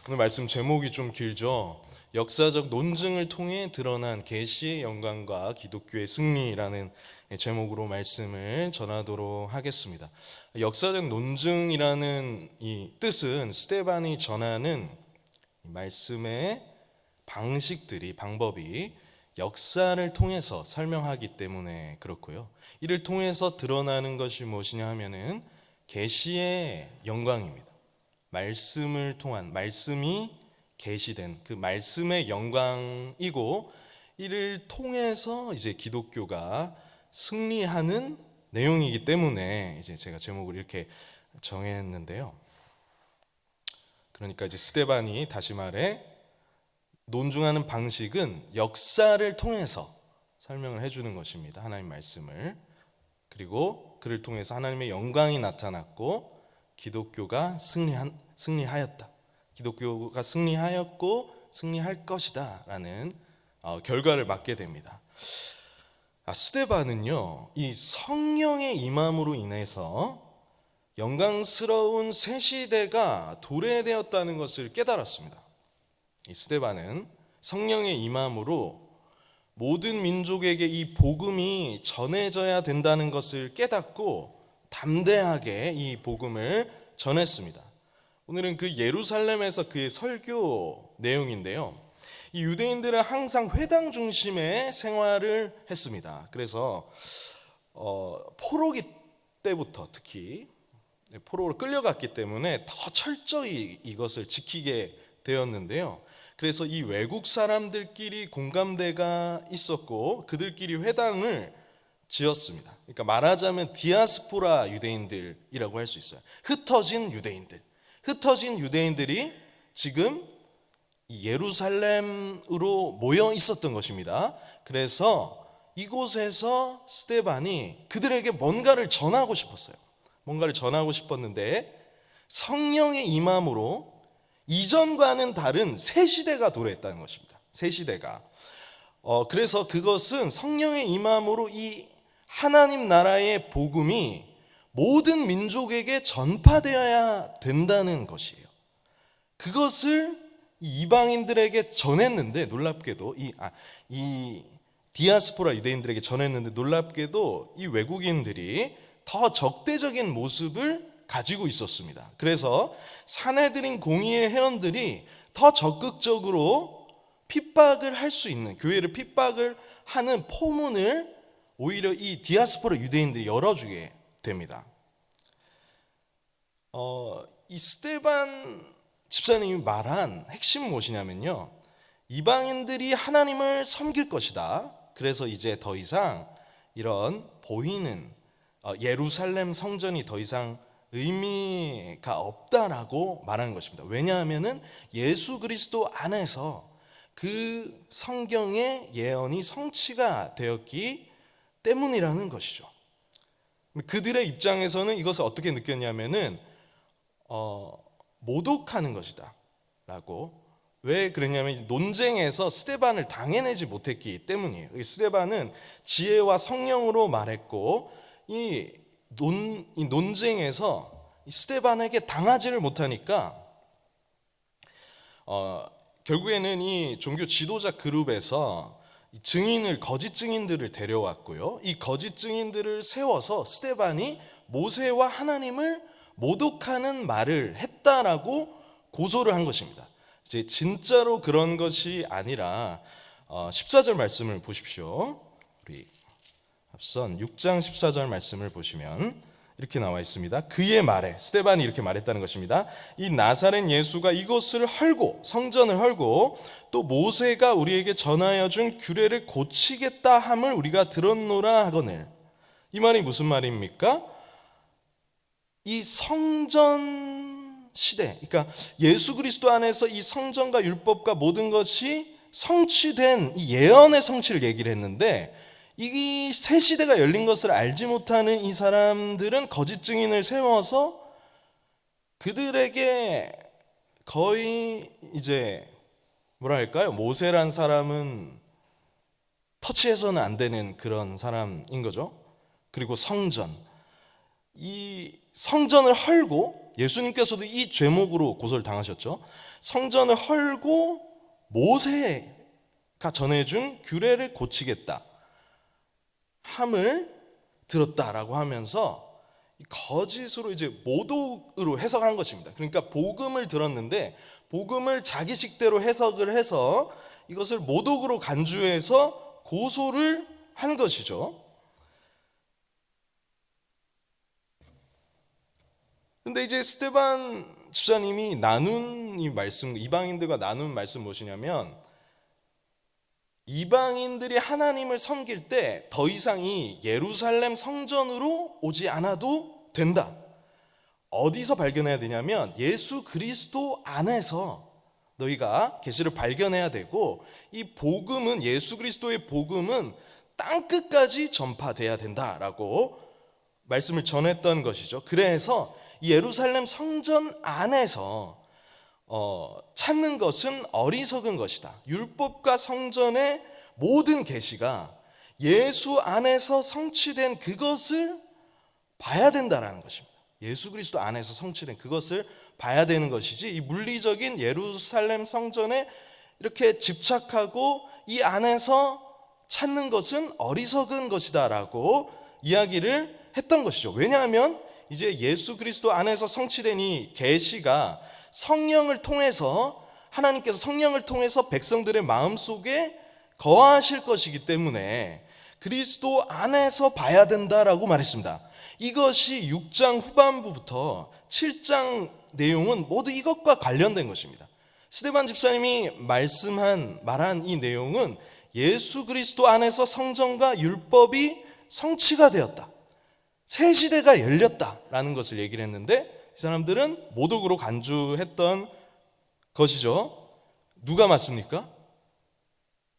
오늘 말씀 제목이 좀 길죠. 역사적 논증을 통해 드러난 계시의 영광과 기독교의 승리라는 제목으로 말씀을 전하도록 하겠습니다. 역사적 논증이라는 이 뜻은 스데반이 전하는 말씀의 방법이 역사를 통해서 설명하기 때문에 그렇고요. 이를 통해서 드러나는 것이 무엇이냐 하면은 계시의 영광입니다. 말씀을 통한, 말씀이 계시된 그 말씀의 영광이고, 이를 통해서 이제 기독교가 승리하는 내용이기 때문에 이제 제가 제목을 이렇게 정했는데요. 그러니까 이제 스데반이 다시 말해 논증하는 방식은 역사를 통해서 설명을 해주는 것입니다. 하나님 말씀을. 그리고 그를 통해서 하나님의 영광이 나타났고 기독교가 승리하였다. 기독교가 승리하였고 승리할 것이다 라는 결과를 맞게 됩니다. 스데반은요, 이 성령의 임함으로 인해서 영광스러운 새 시대가 도래되었다는 것을 깨달았습니다. 이 스데반은 성령의 임함으로 모든 민족에게 이 복음이 전해져야 된다는 것을 깨닫고 담대하게 이 복음을 전했습니다. 오늘은 그 예루살렘에서 그의 설교 내용인데요. 이 유대인들은 항상 회당 중심의 생활을 했습니다. 그래서 포로기 때부터 특히 포로로 끌려갔기 때문에 더 철저히 이것을 지키게 되었는데요. 그래서 이 외국 사람들끼리 공감대가 있었고 그들끼리 회당을 지었습니다. 그러니까 말하자면 디아스포라 유대인들이라고 할 수 있어요. 흩어진 유대인들이 지금 예루살렘으로 모여 있었던 것입니다. 그래서 이곳에서 스데반이 그들에게 뭔가를 전하고 싶었는데 성령의 임함으로 이전과는 다른 새 시대가 도래했다는 것입니다. 새 시대가. 그래서 그것은 성령의 임함으로 이 하나님 나라의 복음이 모든 민족에게 전파되어야 된다는 것이에요. 그것을 이방인들에게 전했는데 놀랍게도 이 디아스포라 유대인들에게 전했는데 놀랍게도 이 외국인들이 더 적대적인 모습을 가지고 있었습니다. 그래서 산헤드린 공의회 회원들이 더 적극적으로 핍박을 할 수 있는, 교회를 핍박을 하는 포문을 오히려 이 디아스포라 유대인들이 열어주게 됩니다. 이 스데반 집사님이 말한 핵심은 무엇이냐면요, 이방인들이 하나님을 섬길 것이다. 그래서 이제 더 이상 이런 보이는 예루살렘 성전이 더 이상 의미가 없다라고 말하는 것입니다. 왜냐하면은 예수 그리스도 안에서 그 성경의 예언이 성취가 되었기 때문이라는 것이죠. 그들의 입장에서는 이것을 어떻게 느꼈냐면은 모독하는 것이다 라고. 왜 그랬냐면 논쟁에서 스데반을 당해내지 못했기 때문이에요. 스데반은 지혜와 성령으로 말했고 이 논쟁에서 스데반에게 당하지를 못하니까 결국에는 이 종교 지도자 그룹에서 거짓 증인들을 데려왔고요. 이 거짓 증인들을 세워서 스데반이 모세와 하나님을 모독하는 말을 했다라고 고소를 한 것입니다. 이제 진짜로 그런 것이 아니라 14절 말씀을 보십시오. 우리 앞선 6장 14절 말씀을 보시면 이렇게 나와 있습니다. 그의 말에, 스데반이 이렇게 말했다는 것입니다. 이 나사렛 예수가 이것을 헐고, 성전을 헐고 또 모세가 우리에게 전하여 준 규례를 고치겠다 함을 우리가 들었노라 하거늘. 이 말이 무슨 말입니까? 이 성전 시대, 그러니까 예수 그리스도 안에서 이 성전과 율법과 모든 것이 성취된 이 예언의 성취를 얘기를 했는데, 이 새 시대가 열린 것을 알지 못하는 이 사람들은 거짓 증인을 세워서 그들에게 거의 이제 뭐랄까요, 모세란 사람은 터치해서는 안 되는 그런 사람인 거죠. 그리고 성전, 이 성전을 헐고, 예수님께서도 이 죄목으로 고소를 당하셨죠. 성전을 헐고 모세가 전해준 규례를 고치겠다 함을 들었다라고 하면서 거짓으로 이제 모독으로 해석한 것입니다. 그러니까 복음을 들었는데 복음을 자기식대로 해석을 해서 이것을 모독으로 간주해서 고소를 한 것이죠. 근데 이제 스데반 집사님이 나눈 이 말씀, 이방인들과 나눈 말씀 무엇이냐면, 이방인들이 하나님을 섬길 때 더 이상 이 예루살렘 성전으로 오지 않아도 된다. 어디서 발견해야 되냐면 예수 그리스도 안에서 너희가 계시를 발견해야 되고, 이 복음은, 예수 그리스도의 복음은 땅끝까지 전파돼야 된다라고 말씀을 전했던 것이죠. 그래서 예루살렘 성전 안에서 찾는 것은 어리석은 것이다. 율법과 성전의 모든 계시가 예수 안에서 성취된 그것을 봐야 된다라는 것입니다. 예수 그리스도 안에서 성취된 그것을 봐야 되는 것이지, 이 물리적인 예루살렘 성전에 이렇게 집착하고 이 안에서 찾는 것은 어리석은 것이다라고 이야기를 했던 것이죠. 왜냐하면 이제 예수 그리스도 안에서 성취된 이 계시가 성령을 통해서, 하나님께서 성령을 통해서 백성들의 마음속에 거하실 것이기 때문에 그리스도 안에서 봐야 된다라고 말했습니다. 이것이 6장 후반부부터 7장 내용은 모두 이것과 관련된 것입니다. 스데반 집사님이 말한 이 내용은 예수 그리스도 안에서 성전과 율법이 성취가 되었다, 새 시대가 열렸다라는 것을 얘기를 했는데, 이 사람들은 모독으로 간주했던 것이죠. 누가 맞습니까?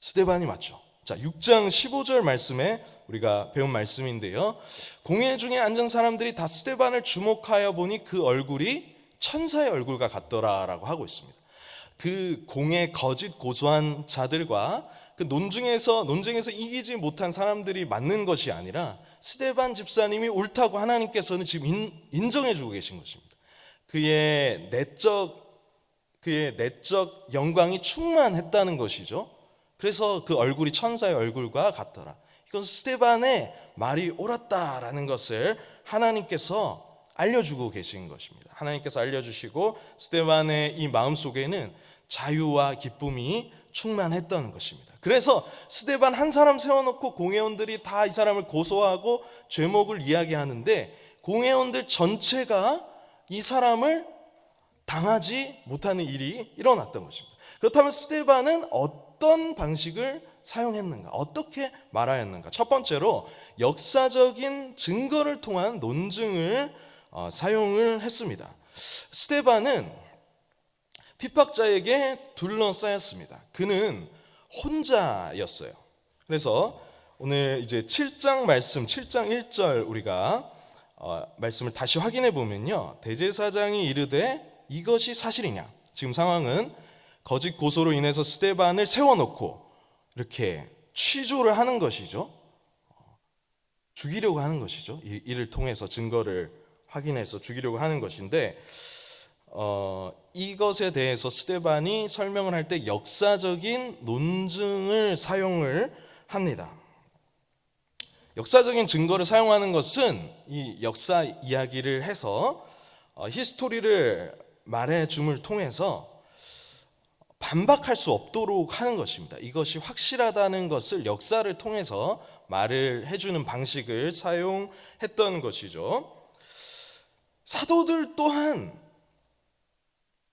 스데반이 맞죠. 자, 6장 15절 말씀에 우리가 배운 말씀인데요, 공회 중에 앉은 사람들이 다 스데반을 주목하여 보니 그 얼굴이 천사의 얼굴과 같더라라고 하고 있습니다. 그 공회 거짓 고소한 자들과 그 논쟁에서 이기지 못한 사람들이 맞는 것이 아니라 스데반 집사님이 옳다고 하나님께서는 지금 인정해주고 계신 것입니다. 그의 내적 영광이 충만했다는 것이죠. 그래서 그 얼굴이 천사의 얼굴과 같더라. 이건 스데반의 말이 옳았다라는 것을 하나님께서 알려주고 계신 것입니다. 하나님께서 알려주시고 스데반의 이 마음속에는 자유와 기쁨이 충만했던 것입니다. 그래서 스데반 한 사람 세워놓고 공회원들이 다 이 사람을 고소하고 죄목을 이야기하는데, 공회원들 전체가 이 사람을 당하지 못하는 일이 일어났던 것입니다. 그렇다면 스데반은 어떤 방식을 사용했는가? 어떻게 말하였는가? 첫 번째로 역사적인 증거를 통한 논증을 사용을 했습니다. 스데반은 핍박자에게 둘러싸였습니다. 그는 혼자였어요. 그래서 오늘 이제 7장 말씀, 7장 1절 우리가 말씀을 다시 확인해 보면요, 대제사장이 이르되 이것이 사실이냐? 지금 상황은 거짓 고소로 인해서 스데반을 세워놓고 이렇게 취조를 하는 것이죠. 죽이려고 하는 것이죠. 이를 통해서 증거를 확인해서 죽이려고 하는 것인데, 이것에 대해서 스데반이 설명을 할 때 역사적인 논증을 사용을 합니다. 역사적인 증거를 사용하는 것은 이 역사 이야기를 해서 히스토리를 말해줌을 통해서 반박할 수 없도록 하는 것입니다. 이것이 확실하다는 것을 역사를 통해서 말을 해주는 방식을 사용했던 것이죠. 사도들 또한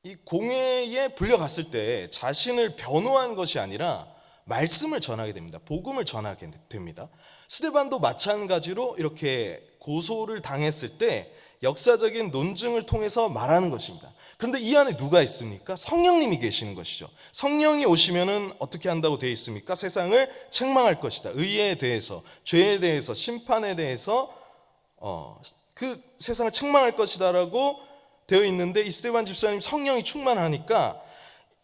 이 공회에 불려갔을 때 자신을 변호한 것이 아니라 말씀을 전하게 됩니다. 복음을 전하게 됩니다. 스데반도 마찬가지로 이렇게 고소를 당했을 때 역사적인 논증을 통해서 말하는 것입니다. 그런데 이 안에 누가 있습니까? 성령님이 계시는 것이죠. 성령이 오시면은 어떻게 한다고 되어 있습니까? 세상을 책망할 것이다. 의에 대해서, 죄에 대해서, 심판에 대해서 그 세상을 책망할 것이다라고 되어 있는데, 이 스데반 집사님 성령이 충만하니까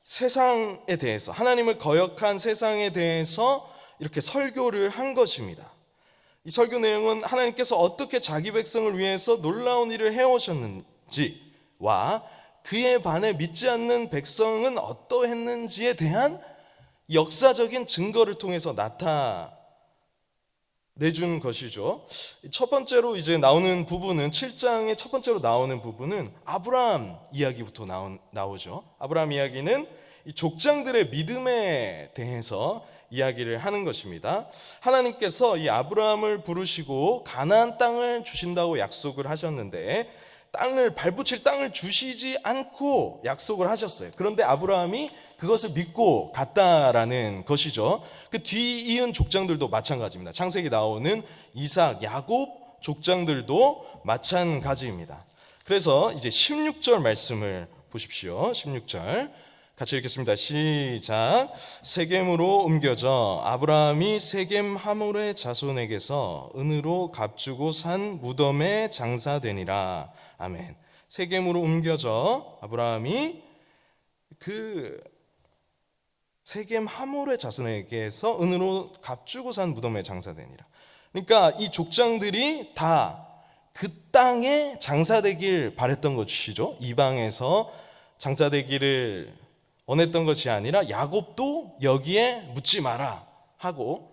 세상에 대해서, 하나님을 거역한 세상에 대해서 이렇게 설교를 한 것입니다. 이 설교 내용은 하나님께서 어떻게 자기 백성을 위해서 놀라운 일을 해오셨는지와 그에 반해 믿지 않는 백성은 어떠했는지에 대한 역사적인 증거를 통해서 나타내준 것이죠. 첫 번째로 이제 나오는 부분은 7장의 첫 번째로 나오는 부분은 아브라함 이야기부터 나오죠. 아브라함 이야기는 이 족장들의 믿음에 대해서 이야기를 하는 것입니다. 하나님께서 이 아브라함을 부르시고 가나안 땅을 주신다고 약속을 하셨는데 발붙일 땅을 주시지 않고 약속을 하셨어요. 그런데 아브라함이 그것을 믿고 갔다라는 것이죠. 그 뒤이은 족장들도 마찬가지입니다. 창세기 나오는 이삭, 야곱 족장들도 마찬가지입니다. 그래서 이제 16절 말씀을 보십시오. 16절 같이 읽겠습니다. 시작. 세겜으로 옮겨져 아브라함이 세겜 하몰의 자손에게서 은으로 값주고 산 무덤에 장사되니라. 아멘. 세겜으로 옮겨져 아브라함이 그 세겜 하몰의 자손에게서 은으로 값주고 산 무덤에 장사되니라. 그러니까 이 족장들이 다 그 땅에 장사되길 바랬던 것이죠. 이방에서 장사되기를 원했던 것이 아니라 야곱도 여기에 묻지 마라 하고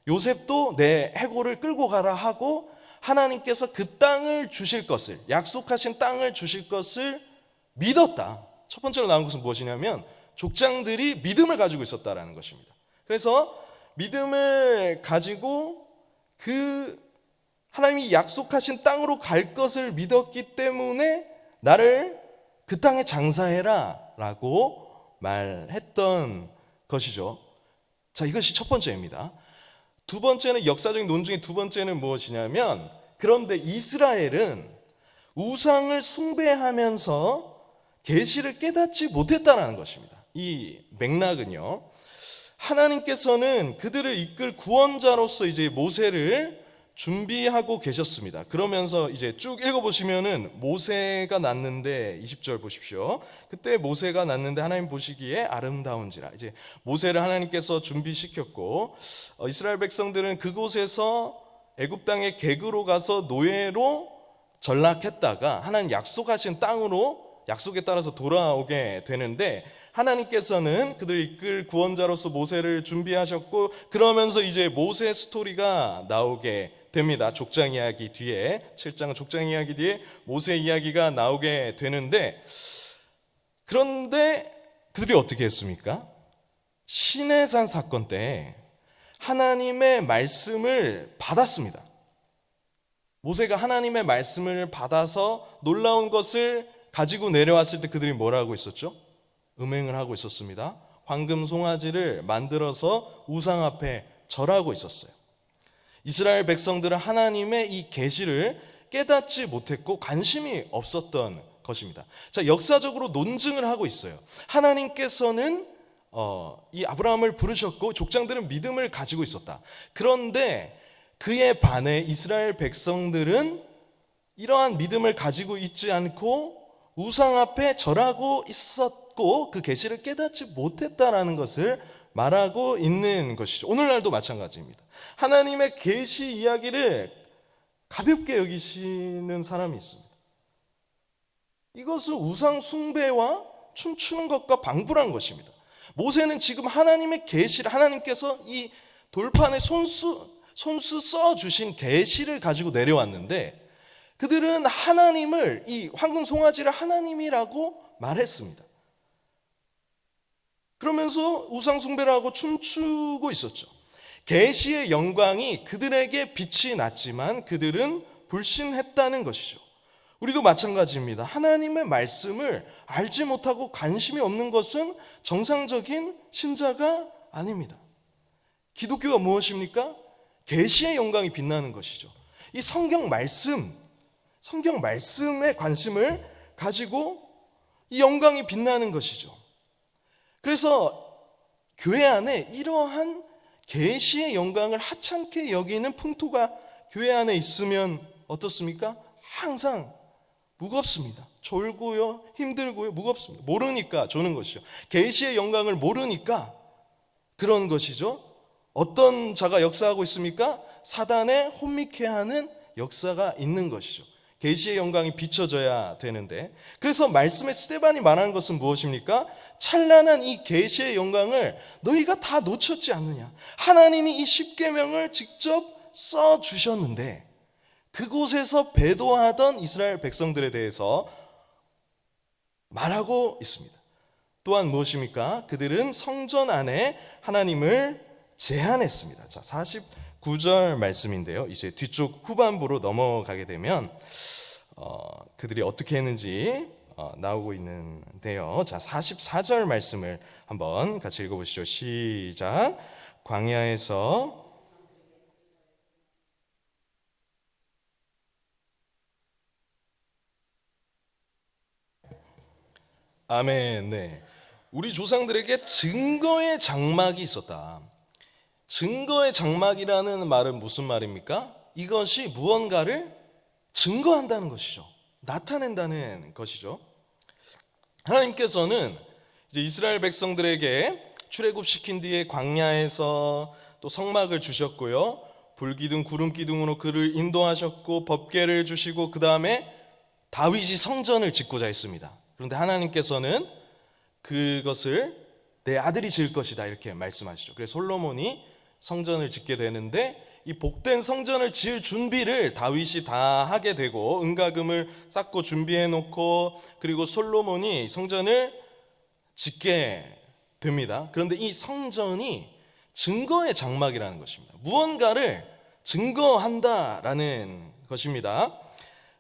요셉도 내 해골을 끌고 가라 하고 하나님께서 그 땅을 주실 것을, 약속하신 땅을 주실 것을 믿었다. 첫 번째로 나온 것은 무엇이냐면 족장들이 믿음을 가지고 있었다라는 것입니다. 그래서 믿음을 가지고 그 하나님이 약속하신 땅으로 갈 것을 믿었기 때문에 나를 그 땅에 장사해라 라고 말했던 것이죠. 자, 이것이 첫 번째입니다. 두 번째는 역사적인 논증의 두 번째는 무엇이냐면 그런데 이스라엘은 우상을 숭배하면서 계시를 깨닫지 못했다는 것입니다. 이 맥락은요, 하나님께서는 그들을 이끌 구원자로서 이제 모세를 준비하고 계셨습니다. 그러면서 이제 쭉 읽어보시면은 모세가 낳는데 20절 보십시오. 그때 모세가 낳는데 하나님 보시기에 아름다운지라. 이제 모세를 하나님께서 준비시켰고 이스라엘 백성들은 그곳에서 애굽 땅의 객으로 가서 노예로 전락했다가 하나님 약속하신 땅으로 약속에 따라서 돌아오게 되는데 하나님께서는 그들을 이끌 구원자로서 모세를 준비하셨고 그러면서 이제 모세 스토리가 나오게 됩니다. 족장 이야기 뒤에 7장은 족장 이야기 뒤에 모세 이야기가 나오게 되는데 그런데 그들이 어떻게 했습니까? 시내산 사건 때 하나님의 말씀을 받았습니다. 모세가 하나님의 말씀을 받아서 놀라운 것을 가지고 내려왔을 때 그들이 뭐라고 있었죠? 음행을 하고 있었습니다. 황금 송아지를 만들어서 우상 앞에 절하고 있었어요. 이스라엘 백성들은 하나님의 이 계시를 깨닫지 못했고 관심이 없었던 것입니다. 자, 역사적으로 논증을 하고 있어요. 하나님께서는 이 아브라함을 부르셨고 족장들은 믿음을 가지고 있었다. 그런데 그에 반해 이스라엘 백성들은 이러한 믿음을 가지고 있지 않고 우상 앞에 절하고 있었고 그 계시를 깨닫지 못했다라는 것을 말하고 있는 것이죠. 오늘날도 마찬가지입니다. 하나님의 계시 이야기를 가볍게 여기시는 사람이 있습니다. 이것은 우상 숭배와 춤추는 것과 방불한 것입니다. 모세는 지금 하나님의 계시를 하나님께서 이 돌판에 손수 써 주신 계시를 가지고 내려왔는데 그들은 하나님을 이 황금 송아지를 하나님이라고 말했습니다. 그러면서 우상 숭배를 하고 춤추고 있었죠. 계시의 영광이 그들에게 빛이 났지만 그들은 불신했다는 것이죠. 우리도 마찬가지입니다. 하나님의 말씀을 알지 못하고 관심이 없는 것은 정상적인 신자가 아닙니다. 기독교가 무엇입니까? 계시의 영광이 빛나는 것이죠. 이 성경 말씀에 관심을 가지고 이 영광이 빛나는 것이죠. 그래서 교회 안에 이러한 계시의 영광을 하찮게 여기는 풍토가 교회 안에 있으면 어떻습니까? 항상 무겁습니다. 졸고요, 힘들고요, 무겁습니다. 모르니까 조는 것이죠. 계시의 영광을 모르니까 그런 것이죠. 어떤 자가 역사하고 있습니까? 사단에 혼미케 하는 역사가 있는 것이죠. 계시의 영광이 비춰져야 되는데, 그래서 말씀에 스데반이 말하는 것은 무엇입니까? 찬란한 이 계시의 영광을 너희가 다 놓쳤지 않느냐. 하나님이 이 십계명을 직접 써 주셨는데 그곳에서 배도하던 이스라엘 백성들에 대해서 말하고 있습니다. 또한 무엇입니까? 그들은 성전 안에 하나님을 제한했습니다. 자, 49절 말씀인데요. 이제 뒤쪽 후반부로 넘어가게 되면 그들이 어떻게 했는지 나오고 있는데요. 자, 44절 말씀을 한번 같이 읽어보시죠. 시작. 광야에서 아멘. 네. 우리 조상들에게 증거의 장막이 있었다. 증거의 장막이라는 말은 무슨 말입니까? 이것이 무언가를 증거한다는 것이죠. 나타낸다는 것이죠. 하나님께서는 이제 이스라엘 백성들에게 출애굽시킨 뒤에 광야에서 또 성막을 주셨고요. 불기둥 구름기둥으로 그를 인도하셨고 법궤를 주시고 그 다음에 다윗이 성전을 짓고자 했습니다. 그런데 하나님께서는 그것을 내 아들이 지을 것이다 이렇게 말씀하시죠. 그래서 솔로몬이 성전을 짓게 되는데 이 복된 성전을 지을 준비를 다윗이 다 하게 되고 은가금을 쌓고 준비해 놓고 그리고 솔로몬이 성전을 짓게 됩니다. 그런데 이 성전이 증거의 장막이라는 것입니다. 무언가를 증거한다라는 것입니다.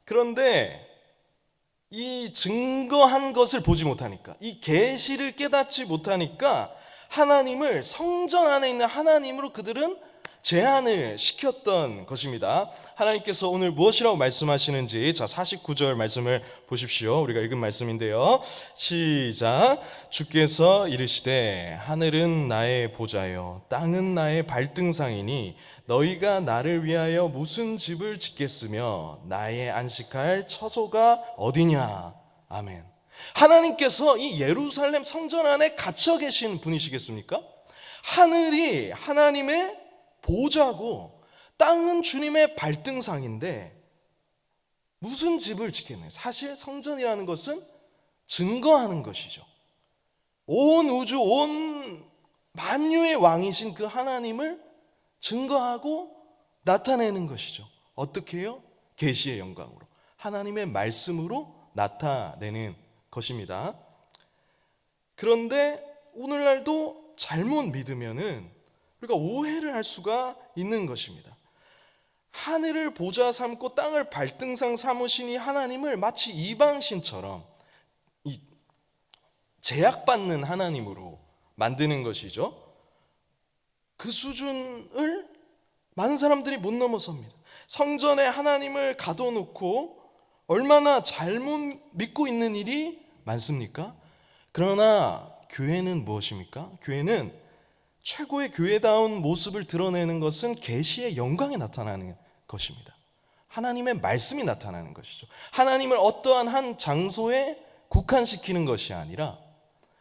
그런데 이 증거한 것을 보지 못하니까, 이 계시를 깨닫지 못하니까 하나님을, 성전 안에 있는 하나님으로 그들은 제한을 시켰던 것입니다. 하나님께서 오늘 무엇이라고 말씀하시는지, 자 49절 말씀을 보십시오. 우리가 읽은 말씀인데요. 시작. 주께서 이르시되 하늘은 나의 보좌요 땅은 나의 발등상이니 너희가 나를 위하여 무슨 집을 짓겠으며 나의 안식할 처소가 어디냐. 아멘. 하나님께서 이 예루살렘 성전 안에 갇혀 계신 분이시겠습니까? 하늘이 하나님의 보좌고 땅은 주님의 발등상인데 무슨 집을 짓겠나요? 사실 성전이라는 것은 증거하는 것이죠. 온 우주, 온 만유의 왕이신 그 하나님을 증거하고 나타내는 것이죠. 어떻게 해요? 계시의 영광으로, 하나님의 말씀으로 나타내는 것입니다. 그런데 오늘날도 잘못 믿으면은 우리가 오해를 할 수가 있는 것입니다. 하늘을 보좌 삼고 땅을 발등상 삼으시니 하나님을 마치 이방신처럼 이 제약받는 하나님으로 만드는 것이죠. 그 수준을 많은 사람들이 못 넘어섭니다. 성전에 하나님을 가둬놓고 얼마나 잘못 믿고 있는 일이 많습니까? 그러나 교회는 무엇입니까? 교회는 최고의 교회다운 모습을 드러내는 것은 계시의 영광이 나타나는 것입니다. 하나님의 말씀이 나타나는 것이죠. 하나님을 어떠한 한 장소에 국한시키는 것이 아니라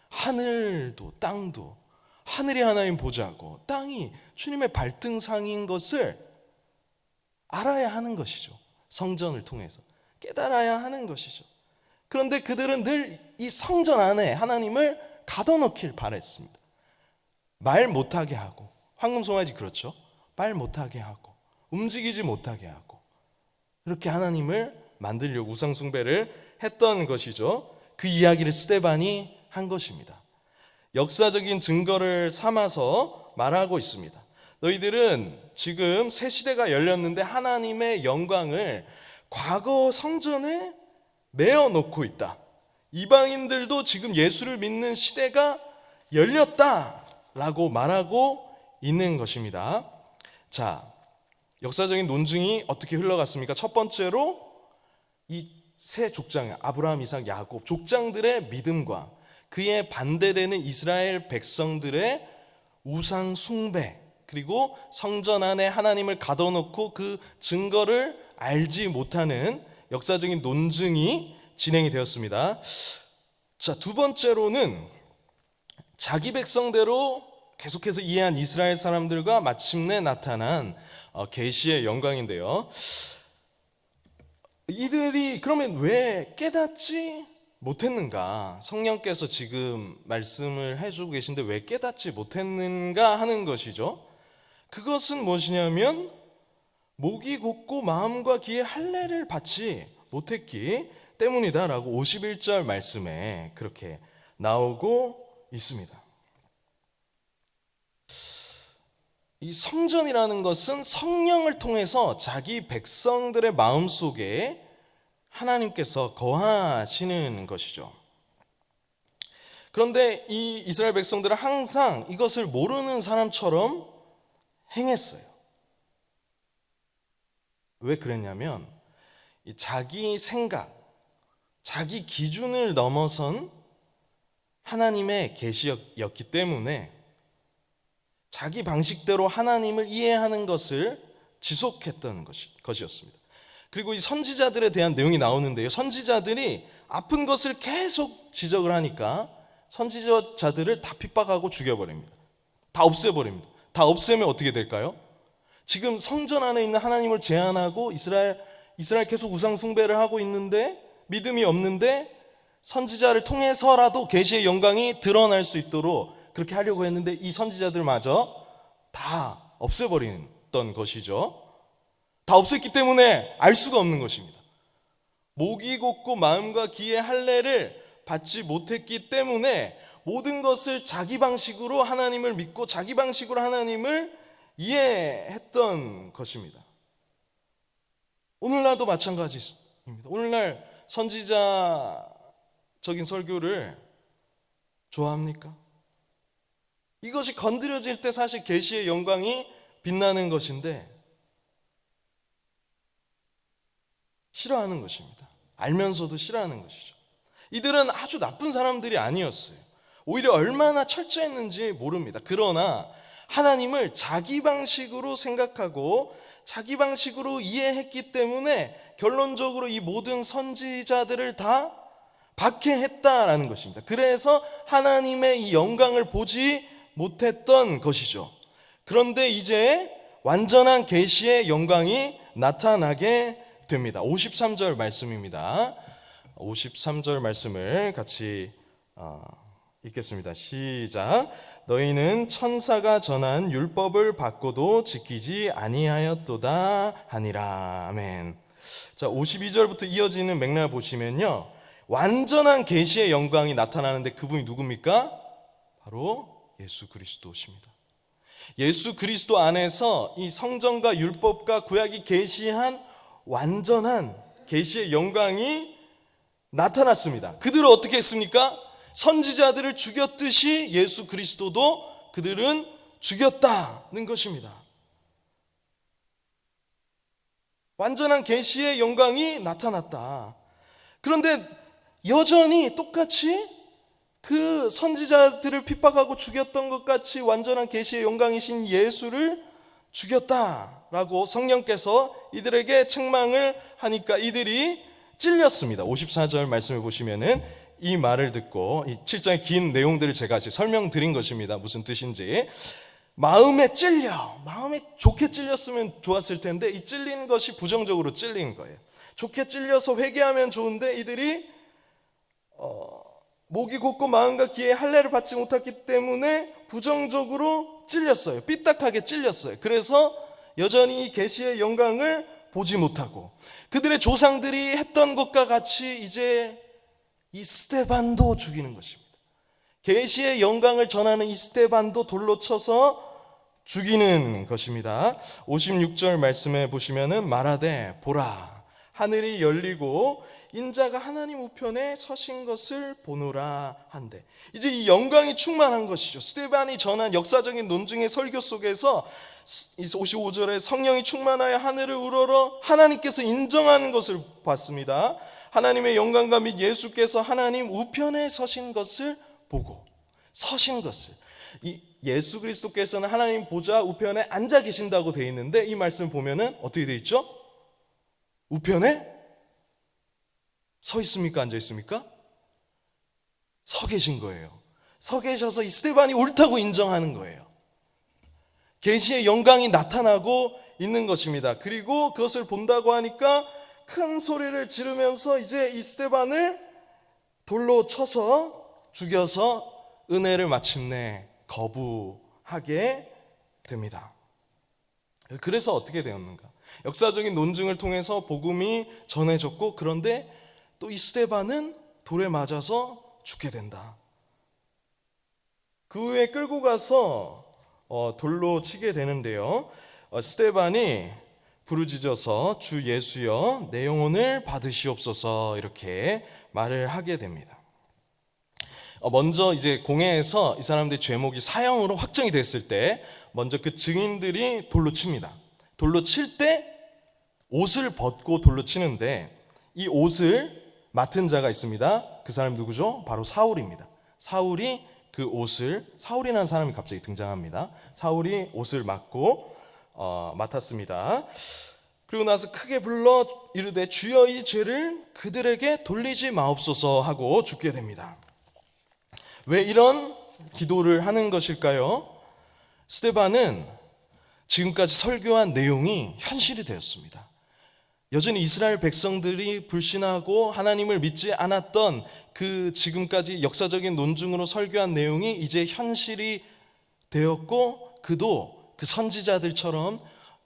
하늘도 땅도, 하늘이 하나님 보좌고 땅이 주님의 발등상인 것을 알아야 하는 것이죠. 성전을 통해서 깨달아야 하는 것이죠. 그런데 그들은 늘 이 성전 안에 하나님을 가둬놓길 바랬습니다. 말 못하게 하고, 황금송아지 그렇죠? 말 못하게 하고 움직이지 못하게 하고 이렇게 하나님을 만들려고 우상숭배를 했던 것이죠. 그 이야기를 스데반이 한 것입니다. 역사적인 증거를 삼아서 말하고 있습니다. 너희들은 지금 새 시대가 열렸는데 하나님의 영광을 과거 성전에 메어놓고 있다. 이방인들도 지금 예수를 믿는 시대가 열렸다라고 말하고 있는 것입니다. 자, 역사적인 논증이 어떻게 흘러갔습니까? 첫 번째로 이 세 족장, 아브라함, 이삭, 야곱 족장들의 믿음과 그에 반대되는 이스라엘 백성들의 우상 숭배, 그리고 성전 안에 하나님을 가둬놓고 그 증거를 알지 못하는 역사적인 논증이 진행이 되었습니다. 자, 두 번째로는 자기 백성대로 계속해서 이해한 이스라엘 사람들과 마침내 나타난 계시의 영광인데요. 이들이 그러면 왜 깨닫지 못했는가? 성령께서 지금 말씀을 해주고 계신데 왜 깨닫지 못했는가 하는 것이죠. 그것은 무엇이냐면 목이 곧고 마음과 귀에 할례를 받지 못했기 때문이다라고 51절 말씀에 그렇게 나오고 있습니다. 이 성전이라는 것은 성령을 통해서 자기 백성들의 마음속에 하나님께서 거하시는 것이죠. 그런데 이 이스라엘 백성들은 항상 이것을 모르는 사람처럼 행했어요. 왜 그랬냐면 자기 생각, 자기 기준을 넘어선 하나님의 계시였기 때문에 자기 방식대로 하나님을 이해하는 것을 지속했던 것이었습니다. 그리고 이 선지자들에 대한 내용이 나오는데요. 선지자들이 아픈 것을 계속 지적을 하니까 선지자들을 다 핍박하고 죽여버립니다. 다 없애버립니다. 다 없애면 어떻게 될까요? 지금 성전 안에 있는 하나님을 제한하고 이스라엘 계속 우상 숭배를 하고 있는데 믿음이 없는데 선지자를 통해서라도 계시의 영광이 드러날 수 있도록 그렇게 하려고 했는데 이 선지자들마저 다 없애버렸던 것이죠. 다 없앴기 때문에 알 수가 없는 것입니다. 목이 곧고 마음과 귀의 할례를 받지 못했기 때문에 모든 것을 자기 방식으로 하나님을 믿고 자기 방식으로 하나님을 이해했던 것입니다. 오늘날도 마찬가지입니다. 오늘날 선지자적인 설교를 좋아합니까? 이것이 건드려질 때 사실 계시의 영광이 빛나는 것인데 싫어하는 것입니다. 알면서도 싫어하는 것이죠. 이들은 아주 나쁜 사람들이 아니었어요. 오히려 얼마나 철저했는지 모릅니다. 그러나 하나님을 자기 방식으로 생각하고 자기 방식으로 이해했기 때문에 결론적으로 이 모든 선지자들을 다 박해했다라는 것입니다. 그래서 하나님의 이 영광을 보지 못했던 것이죠. 그런데 이제 완전한 계시의 영광이 나타나게 됩니다. 53절 말씀입니다. 53절 말씀을 같이 읽겠습니다. 시작. 너희는 천사가 전한 율법을 받고도 지키지 아니하였도다 하니라. 아멘. 자, 52절부터 이어지는 맥락을 보시면요, 완전한 계시의 영광이 나타나는데 그분이 누굽니까? 바로 예수 그리스도십니다. 예수 그리스도 안에서 이 성전과 율법과 구약이 계시한 완전한 계시의 영광이 나타났습니다. 그들은 어떻게 했습니까? 선지자들을 죽였듯이 예수 그리스도도 그들은 죽였다는 것입니다. 완전한 계시의 영광이 나타났다. 그런데 여전히 똑같이 그 선지자들을 핍박하고 죽였던 것 같이 완전한 계시의 영광이신 예수를 죽였다라고 성령께서 이들에게 책망을 하니까 이들이 찔렸습니다. 54절 말씀을 보시면은 이 말을 듣고 이 7장의 긴 내용들을 제가 설명드린 것입니다. 무슨 뜻인지. 마음에 좋게 찔렸으면 좋았을 텐데 이 찔리는 것이 부정적으로 찔린 거예요. 좋게 찔려서 회개하면 좋은데 이들이 목이 곧고 마음과 귀에 할례를 받지 못했기 때문에 부정적으로 찔렸어요. 삐딱하게 찔렸어요. 그래서 여전히 계시의 영광을 보지 못하고 그들의 조상들이 했던 것과 같이 이제 이 스데반도 죽이는 것입니다. 계시의 영광을 전하는 이 스데반도 돌로 쳐서 죽이는 것입니다. 56절 말씀에 보시면은 말하되 보라 하늘이 열리고 인자가 하나님 우편에 서신 것을 보노라 한데, 이제 이 영광이 충만한 것이죠. 스데반이 전한 역사적인 논증의 설교 속에서 55절에 성령이 충만하여 하늘을 우러러 하나님께서 인정하는 것을 봤습니다. 하나님의 영광과 및 예수께서 하나님 우편에 서신 것을 보고, 서신 것을, 이 예수 그리스도께서는 하나님 보좌 우편에 앉아 계신다고 되어 있는데 이 말씀 보면은 어떻게 되어 있죠? 우편에 서 있습니까? 앉아 있습니까? 서 계신 거예요. 서 계셔서 이 스데반이 옳다고 인정하는 거예요. 계시의 영광이 나타나고 있는 것입니다. 그리고 그것을 본다고 하니까 큰 소리를 지르면서 이제 이 스데반을 돌로 쳐서 죽여서 은혜를 마침내 거부하게 됩니다. 그래서 어떻게 되었는가? 역사적인 논증을 통해서 복음이 전해졌고, 그런데 또 이 스데반은 돌에 맞아서 죽게 된다. 그 후에 끌고 가서 돌로 치게 되는데요. 스데반이 부르짖어서 주 예수여 내 영혼을 받으시옵소서 이렇게 말을 하게 됩니다. 먼저 이제 공회에서 이 사람들의 죄목이 사형으로 확정이 됐을 때 먼저 그 증인들이 돌로 칩니다. 돌로 칠 때 옷을 벗고 돌로 치는데 이 옷을 맡은 자가 있습니다. 그 사람이 누구죠? 바로 사울입니다. 사울이 그 옷을, 사울이라는 사람이 갑자기 등장합니다. 사울이 옷을 맡았습니다. 그리고 나서 크게 불러 이르되 주여 이 죄를 그들에게 돌리지 마옵소서 하고 죽게 됩니다. 왜 이런 기도를 하는 것일까요? 스데반은 지금까지 설교한 내용이 현실이 되었습니다. 여전히 이스라엘 백성들이 불신하고 하나님을 믿지 않았던 그 지금까지 역사적인 논증으로 설교한 내용이 이제 현실이 되었고, 그도 그 선지자들처럼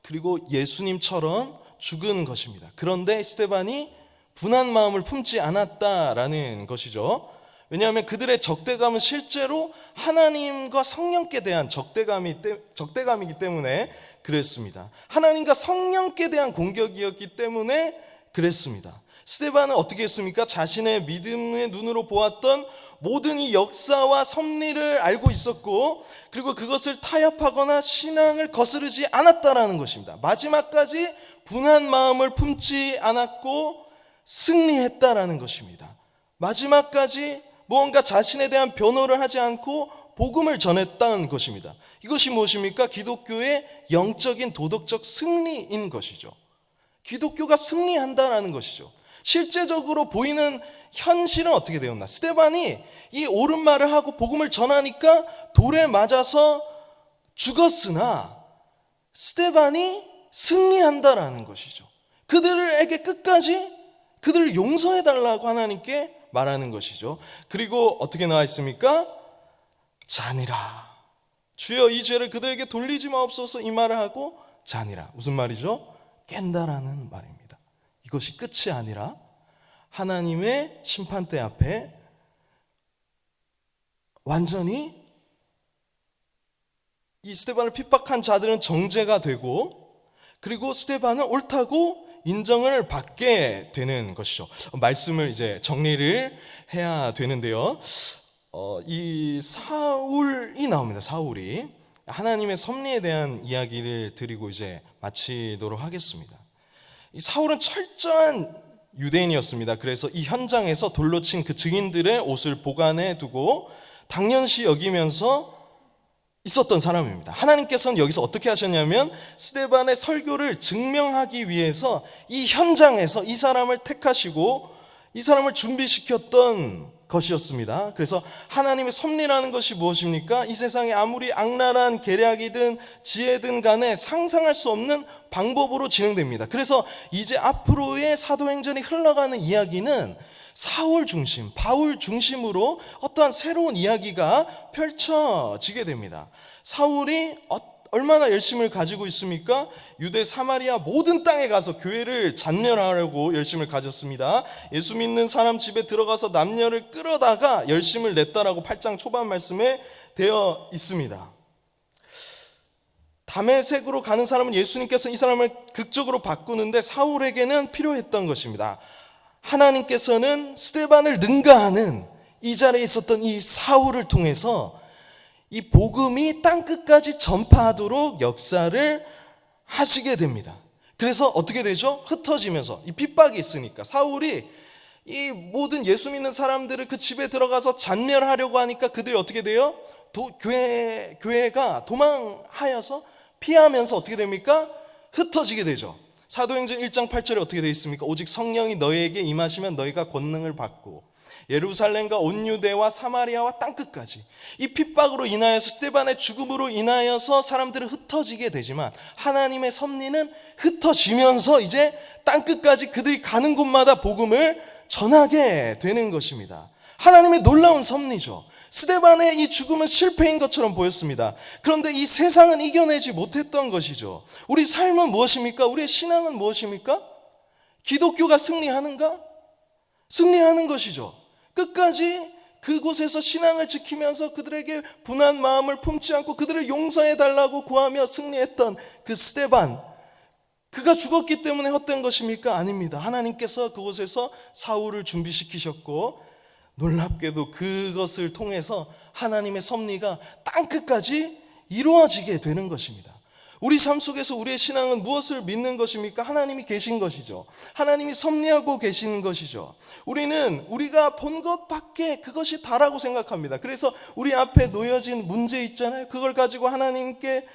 그리고 예수님처럼 죽은 것입니다. 그런데 스데반이 분한 마음을 품지 않았다라는 것이죠. 왜냐하면 그들의 적대감은 실제로 하나님과 성령께 대한 적대감이기 때문에 그랬습니다. 하나님과 성령께 대한 공격이었기 때문에 그랬습니다. 스데반은 어떻게 했습니까? 자신의 믿음의 눈으로 보았던 모든 이 역사와 섭리를 알고 있었고, 그리고 그것을 타협하거나 신앙을 거스르지 않았다라는 것입니다. 마지막까지 분한 마음을 품지 않았고 승리했다라는 것입니다. 마지막까지 무언가 자신에 대한 변호를 하지 않고 복음을 전했다는 것입니다. 이것이 무엇입니까? 기독교의 영적인 도덕적 승리인 것이죠. 기독교가 승리한다라는 것이죠. 실제적으로 보이는 현실은 어떻게 되었나? 스데반이 이 옳은 말을 하고 복음을 전하니까 돌에 맞아서 죽었으나 스데반이 승리한다라는 것이죠. 그들에게 끝까지 그들을 용서해달라고 하나님께 말하는 것이죠. 그리고 어떻게 나와 있습니까? 자니라. 주여 이 죄를 그들에게 돌리지 마옵소서 이 말을 하고 자니라. 무슨 말이죠? 깬다라는 말입니다. 이것이 끝이 아니라 하나님의 심판대 앞에 완전히 이 스데반을 핍박한 자들은 정죄가 되고, 그리고 스데반은 옳다고 인정을 받게 되는 것이죠. 말씀을 이제 정리를 해야 되는데요. 이 사울이 나옵니다. 사울이 하나님의 섭리에 대한 이야기를 드리고 이제 마치도록 하겠습니다. 이 사울은 철저한 유대인이었습니다. 그래서 이 현장에서 돌로 친 그 증인들의 옷을 보관해 두고 당연시 여기면서 있었던 사람입니다. 하나님께서는 여기서 어떻게 하셨냐면 스데반의 설교를 증명하기 위해서 이 현장에서 이 사람을 택하시고 이 사람을 준비시켰던 것이었습니다. 그래서 하나님의 섭리라는 것이 무엇입니까? 이 세상에 아무리 악랄한 계략이든 지혜든 간에 상상할 수 없는 방법으로 진행됩니다. 그래서 이제 앞으로의 사도행전이 흘러가는 이야기는 사울 중심, 바울 중심으로 어떠한 새로운 이야기가 펼쳐지게 됩니다. 사울이 얼마나 열심을 가지고 있습니까? 유대 사마리아 모든 땅에 가서 교회를 잔멸하려고 열심을 가졌습니다. 예수 믿는 사람 집에 들어가서 남녀를 끌어다가 열심을 냈다라고 8장 초반 말씀에 되어 있습니다. 다메섹으로 가는 사람은 예수님께서 이 사람을 극적으로 바꾸는데 사울에게는 필요했던 것입니다. 하나님께서는 스데반을 능가하는 이 자리에 있었던 이 사울을 통해서 이 복음이 땅끝까지 전파하도록 역사를 하시게 됩니다. 그래서 어떻게 되죠? 흩어지면서 이 핍박이 있으니까 사울이 이 모든 예수 믿는 사람들을 그 집에 들어가서 잔멸하려고 하니까 그들이 어떻게 돼요? 교회가 도망하여서 피하면서 어떻게 됩니까? 흩어지게 되죠. 사도행전 1장 8절에 어떻게 되어 있습니까? 오직 성령이 너희에게 임하시면 너희가 권능을 받고 예루살렘과 온 유대와 사마리아와 땅끝까지 이 핍박으로 인하여서 스데반의 죽음으로 인하여서 사람들은 흩어지게 되지만 하나님의 섭리는 흩어지면서 이제 땅끝까지 그들이 가는 곳마다 복음을 전하게 되는 것입니다. 하나님의 놀라운 섭리죠. 스데반의 이 죽음은 실패인 것처럼 보였습니다. 그런데 이 세상은 이겨내지 못했던 것이죠. 우리 삶은 무엇입니까? 우리의 신앙은 무엇입니까? 기독교가 승리하는가? 승리하는 것이죠. 끝까지 그곳에서 신앙을 지키면서 그들에게 분한 마음을 품지 않고 그들을 용서해달라고 구하며 승리했던 그 스데반, 그가 죽었기 때문에 헛된 것입니까? 아닙니다. 하나님께서 그곳에서 사울을 준비시키셨고 놀랍게도 그것을 통해서 하나님의 섭리가 땅끝까지 이루어지게 되는 것입니다. 우리 삶 속에서 우리의 신앙은 무엇을 믿는 것입니까? 하나님이 계신 것이죠. 하나님이 섭리하고 계시는 것이죠. 우리는 우리가 본 것밖에 그것이 다라고 생각합니다. 그래서 우리 앞에 놓여진 문제 있잖아요. 그걸 가지고 하나님께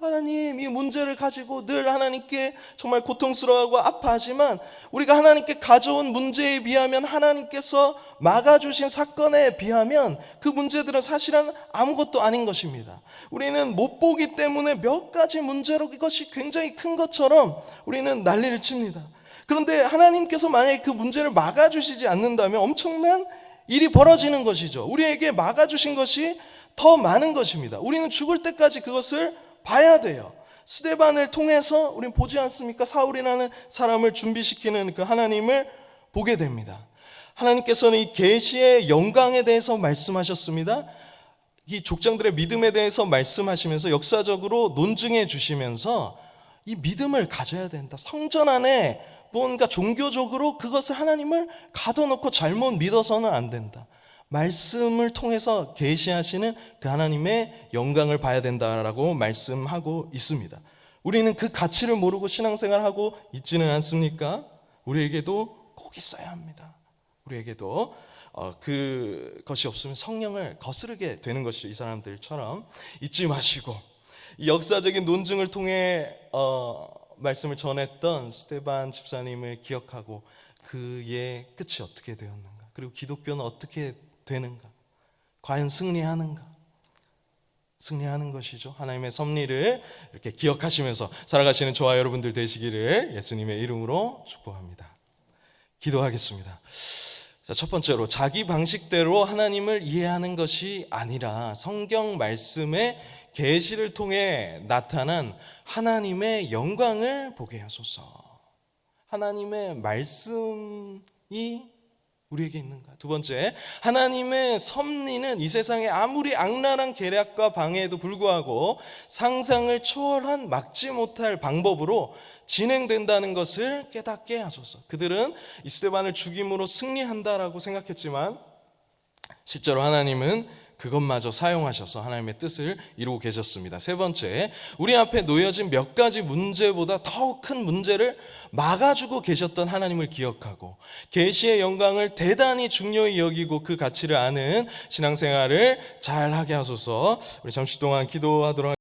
하나님, 이 문제를 가지고 늘 하나님께 정말 고통스러워하고 아파하지만 우리가 하나님께 가져온 문제에 비하면, 하나님께서 막아주신 사건에 비하면 그 문제들은 사실은 아무것도 아닌 것입니다. 우리는 못 보기 때문에 몇 가지 문제로 이것이 굉장히 큰 것처럼 우리는 난리를 칩니다. 그런데 하나님께서 만약에 그 문제를 막아주시지 않는다면 엄청난 일이 벌어지는 것이죠. 우리에게 막아주신 것이 더 많은 것입니다. 우리는 죽을 때까지 그것을 봐야 돼요. 스데반을 통해서 우리는 보지 않습니까? 사울이라는 사람을 준비시키는 그 하나님을 보게 됩니다. 하나님께서는 이 계시의 영광에 대해서 말씀하셨습니다. 이 족장들의 믿음에 대해서 말씀하시면서 역사적으로 논증해 주시면서 이 믿음을 가져야 된다. 성전 안에 뭔가 종교적으로 그것을 하나님을 가둬놓고 잘못 믿어서는 안 된다. 말씀을 통해서 계시하시는 그 하나님의 영광을 봐야 된다라고 말씀하고 있습니다. 우리는 그 가치를 모르고 신앙생활하고 있지는 않습니까? 우리에게도 꼭 있어야 합니다. 우리에게도 그것이 없으면 성령을 거스르게 되는 것이 이 사람들처럼 잊지 마시고, 이 역사적인 논증을 통해 말씀을 전했던 스데반 집사님을 기억하고 그의 끝이 어떻게 되었는가, 그리고 기독교는 어떻게 되는가, 과연 승리하는가, 승리하는 것이죠. 하나님의 섭리를 이렇게 기억하시면서 살아가시는 저와 여러분들 되시기를 예수님의 이름으로 축복합니다. 기도하겠습니다. 자, 첫 번째로 자기 방식대로 하나님을 이해하는 것이 아니라 성경 말씀의 계시를 통해 나타난 하나님의 영광을 보게 하소서. 하나님의 말씀이 우리에게 있는가? 두 번째, 하나님의 섭리는 이 세상에 아무리 악랄한 계략과 방해에도 불구하고 상상을 초월한 막지 못할 방법으로 진행된다는 것을 깨닫게 하소서. 그들은 이 스데반을 죽임으로 승리한다라고 생각했지만 실제로 하나님은 그것마저 사용하셔서 하나님의 뜻을 이루고 계셨습니다. 세 번째, 우리 앞에 놓여진 몇 가지 문제보다 더욱 큰 문제를 막아주고 계셨던 하나님을 기억하고 계시의 영광을 대단히 중요히 여기고 그 가치를 아는 신앙생활을 잘하게 하소서. 우리 잠시 동안 기도하도록 하겠습니다.